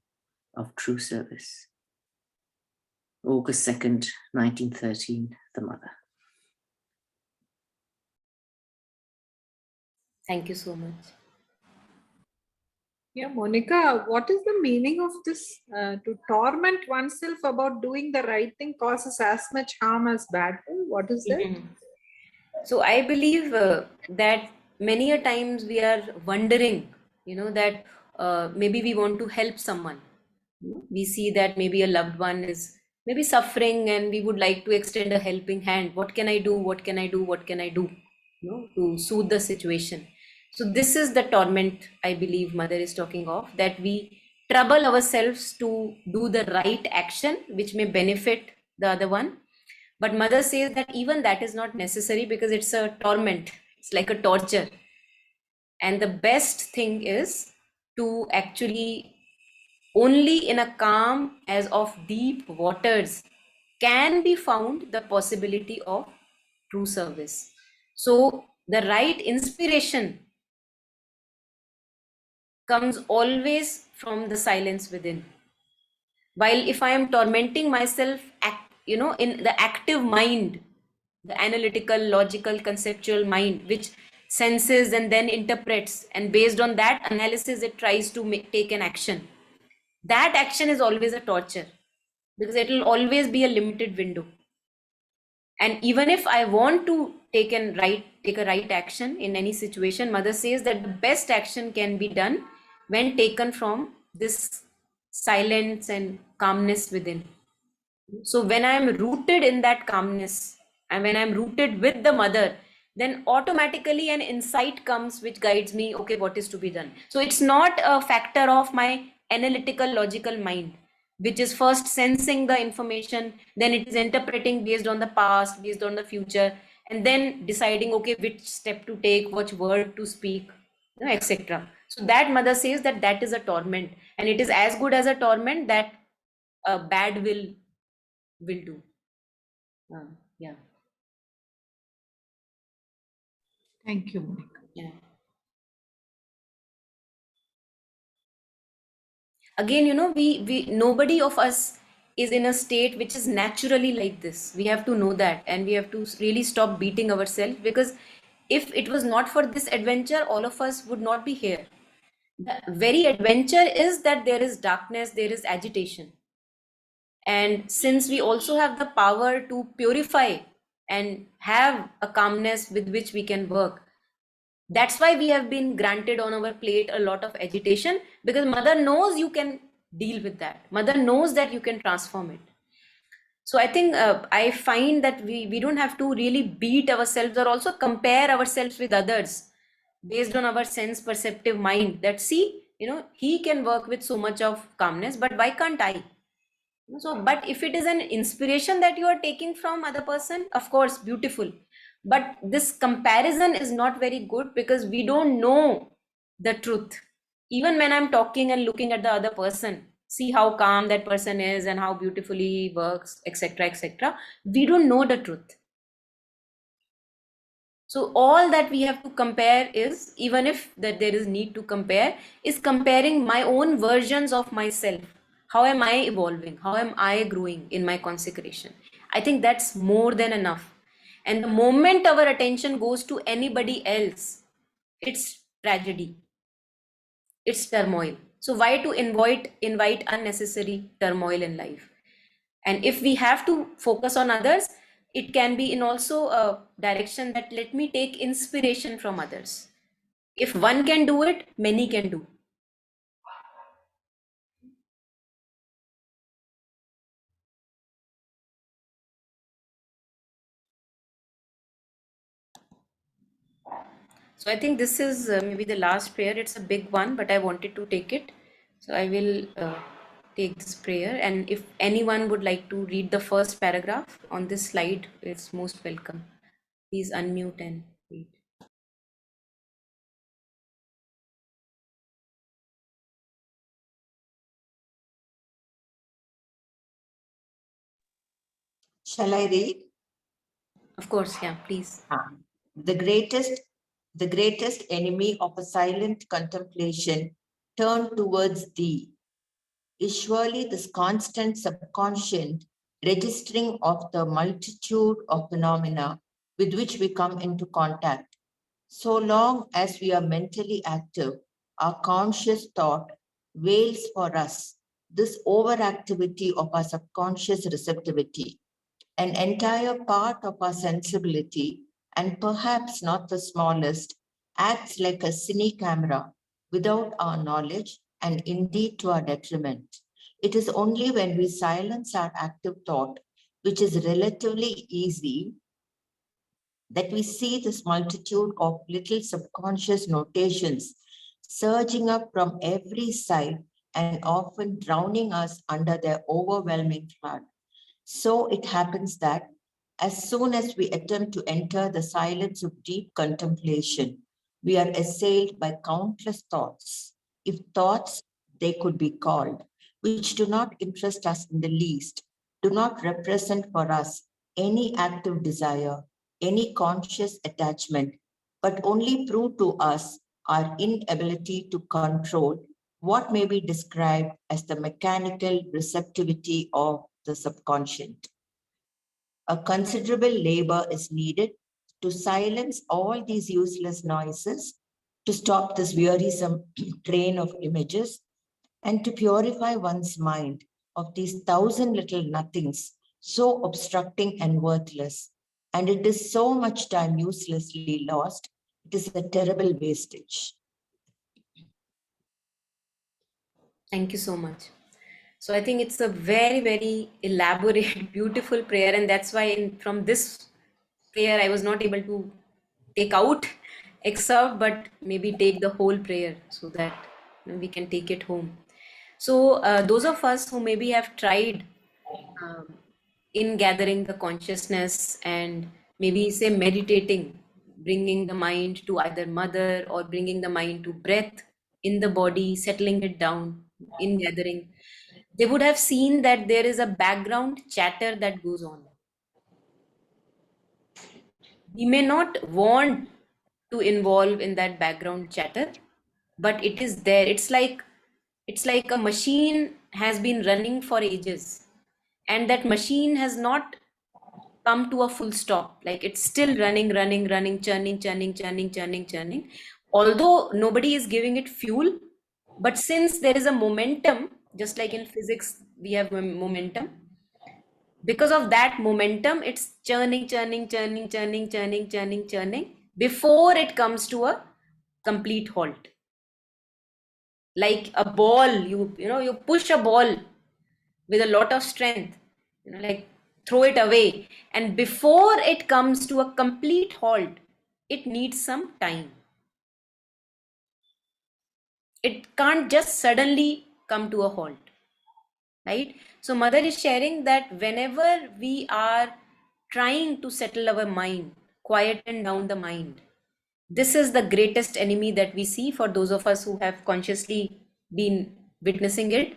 of true service. August 2nd, 1913, The Mother. Thank you so much. Yeah, Monica, what is the meaning of this? To torment oneself about doing the right thing causes as much harm as bad will? What is that? So I believe that many a times we are wondering, that maybe we want to help someone. We see that maybe a loved one is maybe suffering and we would like to extend a helping hand. What can I do? What can I do? What can I do? To soothe the situation. So this is the torment I believe mother is talking of, that we trouble ourselves to do the right action which may benefit the other one. But mother says that even that is not necessary because it's a torment. It's like a torture. And the best thing is to actually only in a calm as of deep waters can be found the possibility of true service. So the right inspiration comes always from the silence within. While if I am tormenting myself, in the active mind, the analytical, logical, conceptual mind, which senses and then interprets, and based on that analysis, it tries to take an action. That action is always a torture because it will always be a limited window. And even if I want to take a right action in any situation, mother says that the best action can be done when taken from this silence and calmness within. So when I am rooted in that calmness and when I'm rooted with the mother, then automatically an insight comes which guides me, okay, what is to be done. So it's not a factor of my analytical, logical mind, which is first sensing the information, then it is interpreting based on the past, based on the future, and then deciding, okay, which step to take, which word to speak, etc. So that mother says that that is a torment, and it is as good as a torment that a bad will do. Yeah. Thank you, Monica. Yeah. Again, we nobody of us is in a state which is naturally like this. We have to know that, and we have to really stop beating ourselves, because if it was not for this adventure, all of us would not be here. The very adventure is that there is darkness, there is agitation. And since we also have the power to purify and have a calmness with which we can work, that's why we have been granted on our plate a lot of agitation, because mother knows you can deal with that. Mother knows that you can transform it. So I think I find that we don't have to really beat ourselves or also compare ourselves with others based on our sense perceptive mind, that see, he can work with so much of calmness, but why can't I? So, but if it is an inspiration that you are taking from other person, of course, beautiful. But this comparison is not very good, because we don't know the truth. Even when I'm talking and looking at the other person, see how calm that person is and how beautifully he works, etc., etc. We don't know the truth. So all that we have to compare is, even if that there is need to compare, is comparing my own versions of myself. How am I evolving? How am I growing in my consecration? I think that's more than enough. And the moment our attention goes to anybody else, it's tragedy, it's turmoil. So why to invite unnecessary turmoil in life? And if we have to focus on others, it can be in also a direction that let me take inspiration from others. If one can do it, many can do. So I think this is maybe the last prayer. It's a big one, but I wanted to take it. So I will take this prayer. And if anyone would like to read the first paragraph on this slide, it's most welcome. Please unmute and read. Shall I read? Of course, yeah, please. The greatest enemy of a silent contemplation turned towards thee is surely this constant subconscious registering of the multitude of phenomena with which we come into contact. So long as we are mentally active, our conscious thought wails for us this overactivity of our subconscious receptivity. An entire part of our sensibility, and perhaps not the smallest, acts like a cine camera without our knowledge and indeed to our detriment. It is only when we silence our active thought, which is relatively easy, that we see this multitude of little subconscious notations surging up from every side and often drowning us under their overwhelming flood. So it happens that as soon as we attempt to enter the silence of deep contemplation, we are assailed by countless thoughts, if thoughts they could be called, which do not interest us in the least, do not represent for us any active desire, any conscious attachment, but only prove to us our inability to control what may be described as the mechanical receptivity of the subconscious. A considerable labor is needed to silence all these useless noises, to stop this wearisome train of images, and to purify one's mind of these thousand little nothings so obstructing and worthless. And it is so much time uselessly lost. It is a terrible wastage. Thank you so much. So I think it's a very, very elaborate, beautiful prayer. And that's why from this prayer, I was not able to take out excerpt, but maybe take the whole prayer so that we can take it home. So those of us who maybe have tried in gathering the consciousness and maybe say meditating, bringing the mind to either mother or bringing the mind to breath in the body, settling it down in gathering, they would have seen that there is a background chatter that goes on. We may not want to involve in that background chatter, but it is there. It's like a machine has been running for ages, and that machine has not come to a full stop. Like it's still running, churning. Although nobody is giving it fuel, but since there is a momentum, just like in physics, we have momentum. Because of that momentum, it's churning before it comes to a complete halt. Like a ball, you push a ball with a lot of strength, like throw it away, and before it comes to a complete halt, it needs some time. It can't just suddenly come to a halt, right? So mother is sharing that whenever we are trying to settle our mind, quieten down the mind, this is the greatest enemy that we see. For those of us who have consciously been witnessing it,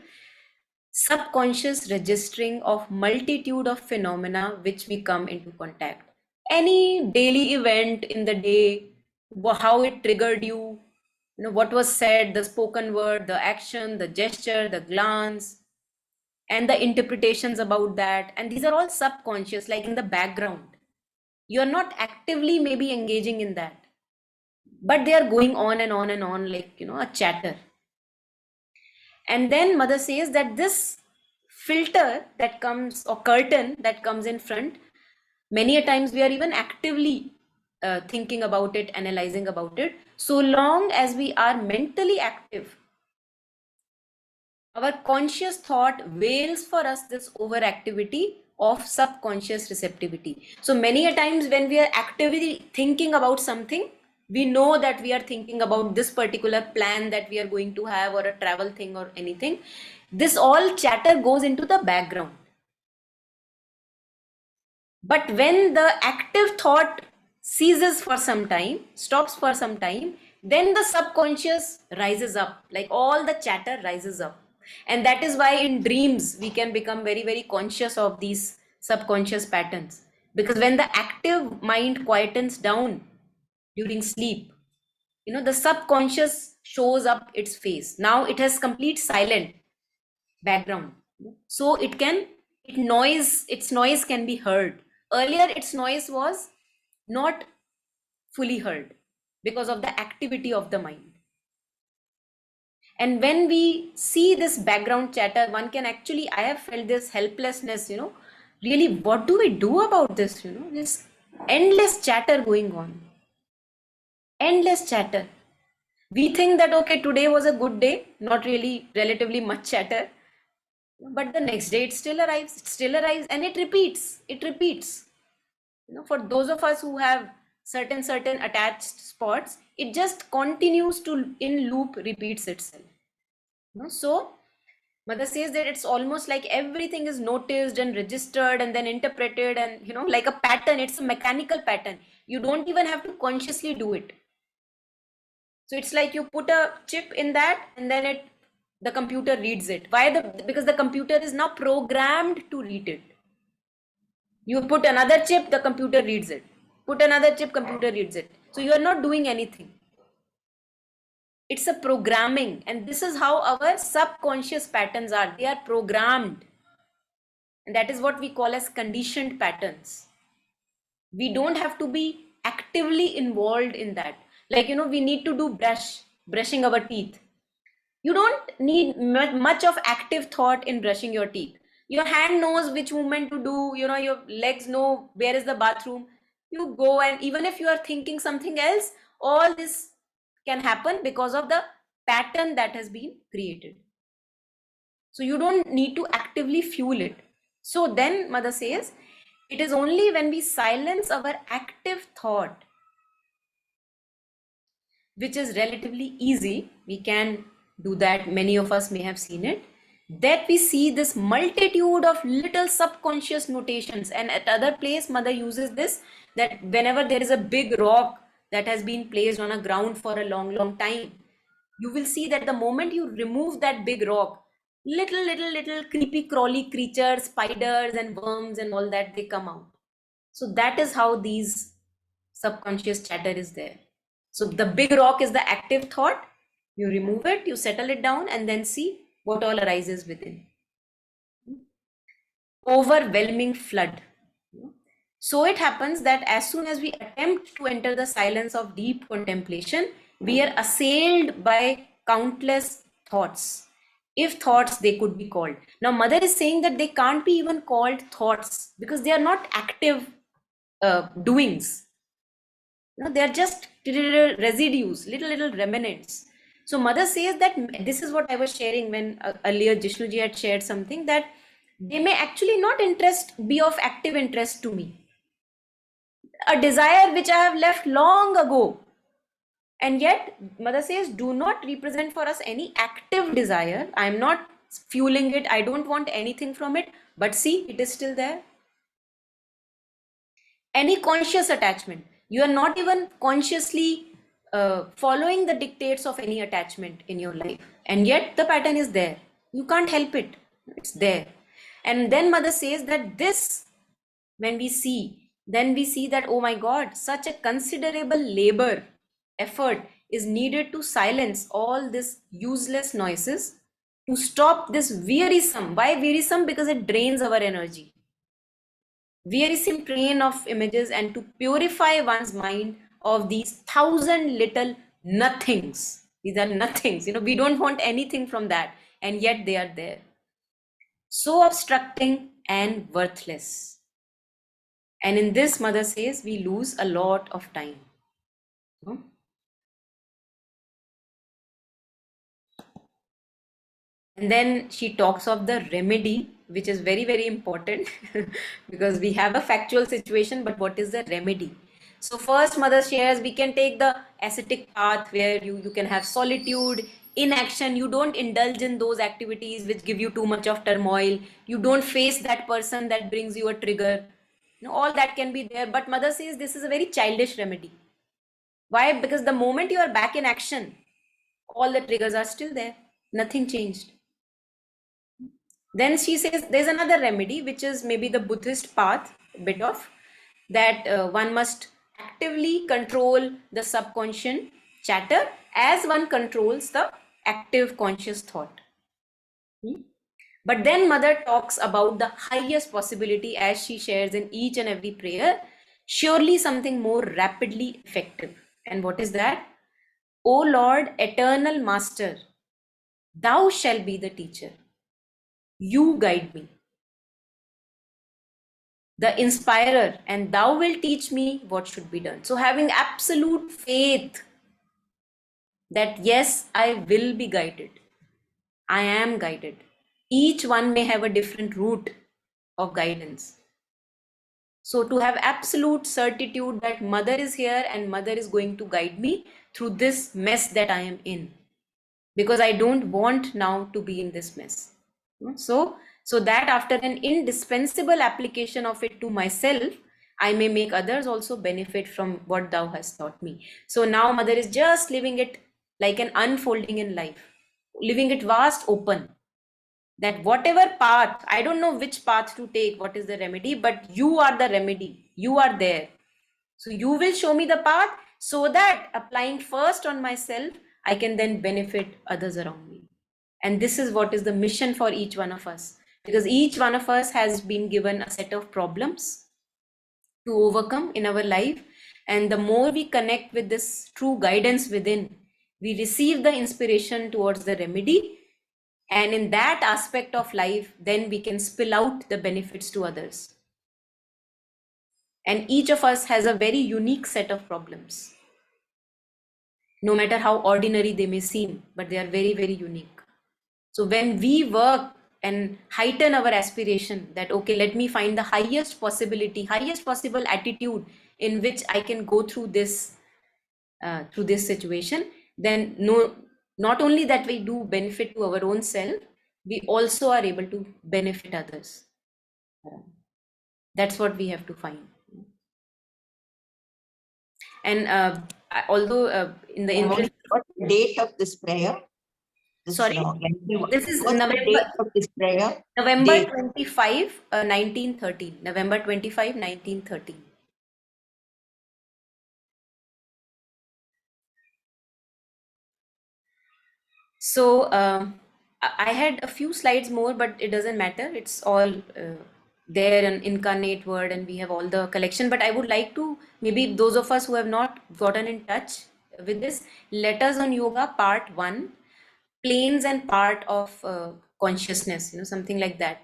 subconscious registering of multitude of phenomena which we come into contact. Any daily event in the day, how it triggered you, what was said, the spoken word, the action, the gesture, the glance, and the interpretations about that. And these are all subconscious, like in the background. You're not actively maybe engaging in that, but they are going on and on and on, like, a chatter. And then mother says that this filter that comes, or curtain that comes in front, many a times we are even actively thinking about it, analyzing about it. So long as we are mentally active, our conscious thought veils for us this overactivity of subconscious receptivity. So many a times when we are actively thinking about something, we know that we are thinking about this particular plan that we are going to have, or a travel thing or anything. This all chatter goes into the background. But when the active thought ceases for some time, stops for some time, then the subconscious rises up, like all the chatter rises up. And that is why in dreams, we can become very, very conscious of these subconscious patterns. Because when the active mind quietens down during sleep, the subconscious shows up its face. Now it has complete silent background. So its noise can be heard. Earlier, its noise was not fully heard because of the activity of the mind. And when we see this background chatter, one can actually, I have felt this helplessness, really, what do we do about this? This endless chatter going on. Endless chatter. We think that, okay, today was a good day, not really relatively much chatter. But the next day it still arrives, and it repeats. For those of us who have certain attached spots, it just continues to in loop repeats itself. So mother says that it's almost like everything is noticed and registered and then interpreted, and like a pattern. It's a mechanical pattern. You don't even have to consciously do it. So it's like you put a chip in that, and then the computer reads it. Why? Because the computer is now programmed to read it. You put another chip, the computer reads it. Put another chip, computer reads it. So you are not doing anything. It's a programming, and this is how our subconscious patterns are. They are programmed, and that is what we call as conditioned patterns. We don't have to be actively involved in that. Like, we need to do brushing our teeth. You don't need much of active thought in brushing your teeth. Your hand knows which movement to do, your legs know where is the bathroom. You go, and even if you are thinking something else, all this can happen because of the pattern that has been created. So you don't need to actively fuel it. So then mother says, it is only when we silence our active thought, which is relatively easy, we can do that, many of us may have seen it, that we see this multitude of little subconscious notations. And at other place, mother uses this, that whenever there is a big rock that has been placed on a ground for a long time, you will see that the moment you remove that big rock, little creepy crawly creatures, spiders and worms and all that, they come out. So that is how these subconscious chatter is there. So the big rock is the active thought. You remove it, you settle it down, and then see what all arises within. Overwhelming flood. So it happens that as soon as we attempt to enter the silence of deep contemplation, we are assailed by countless thoughts. If thoughts, they could be called. Now, Mother is saying that they can't be even called thoughts because they are not active doings. They are just little residues, little remnants. So Mother says that this is what I was sharing when earlier Jishnuji had shared something, that they may actually not be of active interest to me. A desire which I have left long ago. And yet, Mother says, do not represent for us any active desire. I am not fueling it. I don't want anything from it. But see, it is still there. Any conscious attachment. You are not even consciously following the dictates of any attachment in your life. And yet, the pattern is there. You can't help it. It's there. And then Mother says that this, when we see, then we see that, oh my God, such a considerable labor, effort is needed to silence all these useless noises, to stop this wearisome. Why wearisome? Because it drains our energy. Wearisome train of images, and to purify one's mind of these 1,000 little nothings. These are nothings. We don't want anything from that, and yet they are there. So obstructing and worthless. And in this, Mother says, we lose a lot of time. And then she talks of the remedy, which is very, very important because we have a factual situation, but what is the remedy? So first, Mother shares, we can take the ascetic path where you can have solitude, inaction. You don't indulge in those activities which give you too much of turmoil. You don't face that person that brings you a trigger. All that can be there. But Mother says this is a very childish remedy. Why? Because the moment you are back in action, all the triggers are still there. Nothing changed. Then she says there's another remedy, which is maybe the Buddhist path, a bit of that one must actively control the subconscious chatter as one controls the active conscious thought. But then Mother talks about the highest possibility, as she shares in each and every prayer, surely something more rapidly effective. And what is that? O Lord, eternal Master, thou shalt be the teacher. You guide me, the inspirer, and thou wilt teach me what should be done. So having absolute faith that yes, I will be guided. I am guided. Each one may have a different route of guidance. So to have absolute certitude that Mother is here and Mother is going to guide me through this mess that I am in, because I don't want now to be in this mess. So that after an indispensable application of it to myself, I may make others also benefit from what thou hast taught me. So now Mother is just living it like an unfolding in life, living it vast open, that whatever path, I don't know which path to take, what is the remedy, but you are the remedy. You are there. So you will show me the path, so that applying first on myself, I can then benefit others around me. And this is what is the mission for each one of us, because each one of us has been given a set of problems to overcome in our life. And the more we connect with this true guidance within, we receive the inspiration towards the remedy. And in that aspect of life, then we can spill out the benefits to others. And each of us has a very unique set of problems. No matter how ordinary they may seem, but they are very, very unique. So when we work and heighten our aspiration that, okay, let me find the highest possibility, highest possible attitude in which I can go through this situation, then not only that we do benefit to our own self, we also are able to benefit others. That's what we have to find. And although in the interest, What's the date of this prayer? Sorry, this is what's November, the date of this prayer? November Date. 25, 1913. November 25, 1913. So I had a few slides more, but it doesn't matter. It's all there, an incarnate word, and we have all the collection. But I would like to, maybe those of us who have not gotten in touch with this, Letters on Yoga Part 1, Planes and Part of Consciousness, something like that.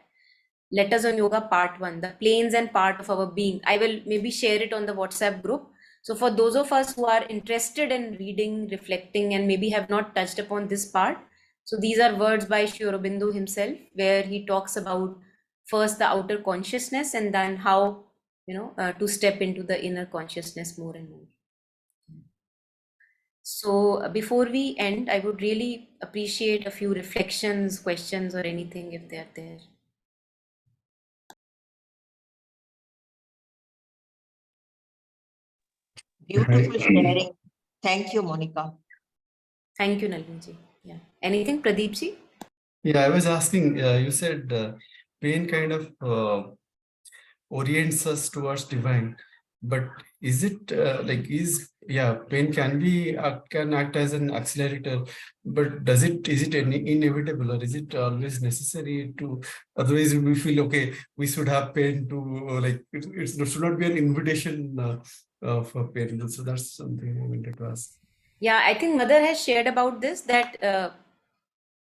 Letters on Yoga Part 1, the planes and part of our being. I will maybe share it on the WhatsApp group. So for those of us who are interested in reading, reflecting, and maybe have not touched upon this part, so these are words by Sri Aurobindo himself, where he talks about first the outer consciousness and then how, to step into the inner consciousness more and more. So before we end, I would really appreciate a few reflections, questions, or anything if they're there. Beautiful sharing. Thank you, Monica. Thank you, Nalini. Yeah. Anything, Pradeep ji? Yeah, I was asking, you said pain kind of orients us towards divine, but is it pain can act as an accelerator, but is it inevitable, or is it always necessary to, otherwise we feel okay, we should have pain to it should not be an invitation for pain. So that's something I wanted to ask. Yeah, I think Mother has shared about this, that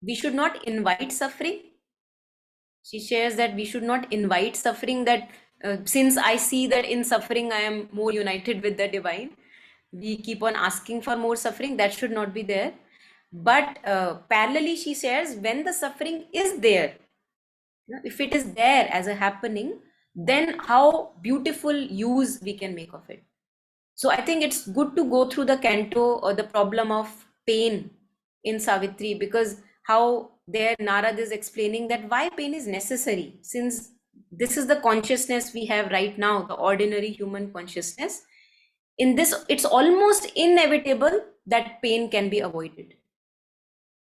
we should not invite suffering. She shares that we should not invite suffering, that since I see that in suffering I am more united with the divine, we keep on asking for more suffering. That should not be there. But parallelly, she shares, when the suffering is there, if it is there as a happening, then how beautiful use we can make of it. So I think it's good to go through the canto or the problem of pain in Savitri, because how there Narad is explaining that why pain is necessary, since this is the consciousness we have right now, the ordinary human consciousness. In this, it's almost inevitable that pain can be avoided.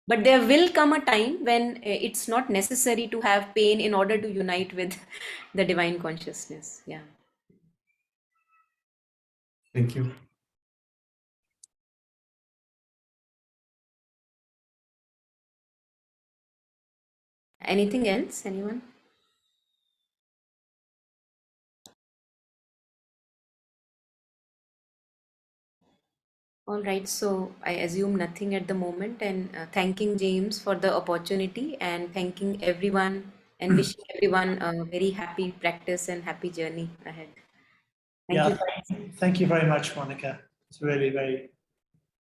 But there will come a time when it's not necessary to have pain in order to unite with the divine consciousness. Yeah. Thank you. Anything else, anyone? All right, so I assume nothing at the moment, and thanking James for the opportunity, and thanking everyone and wishing everyone a very happy practice and happy journey ahead. Thank you. Thank you very much, Monica. It's a really very,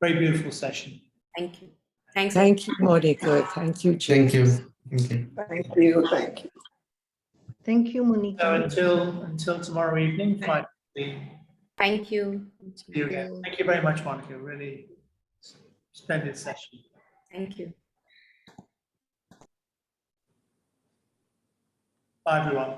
very beautiful session. Thank you. Thanks. Thank you, Monica. Thank you, Thank you. James. Thank you. Thank you. Thank you. Thank you, Monica. So until tomorrow evening, 5:15. Thank you. See you again. Thank you very much, Monica. Really splendid session. Thank you. Bye, everyone.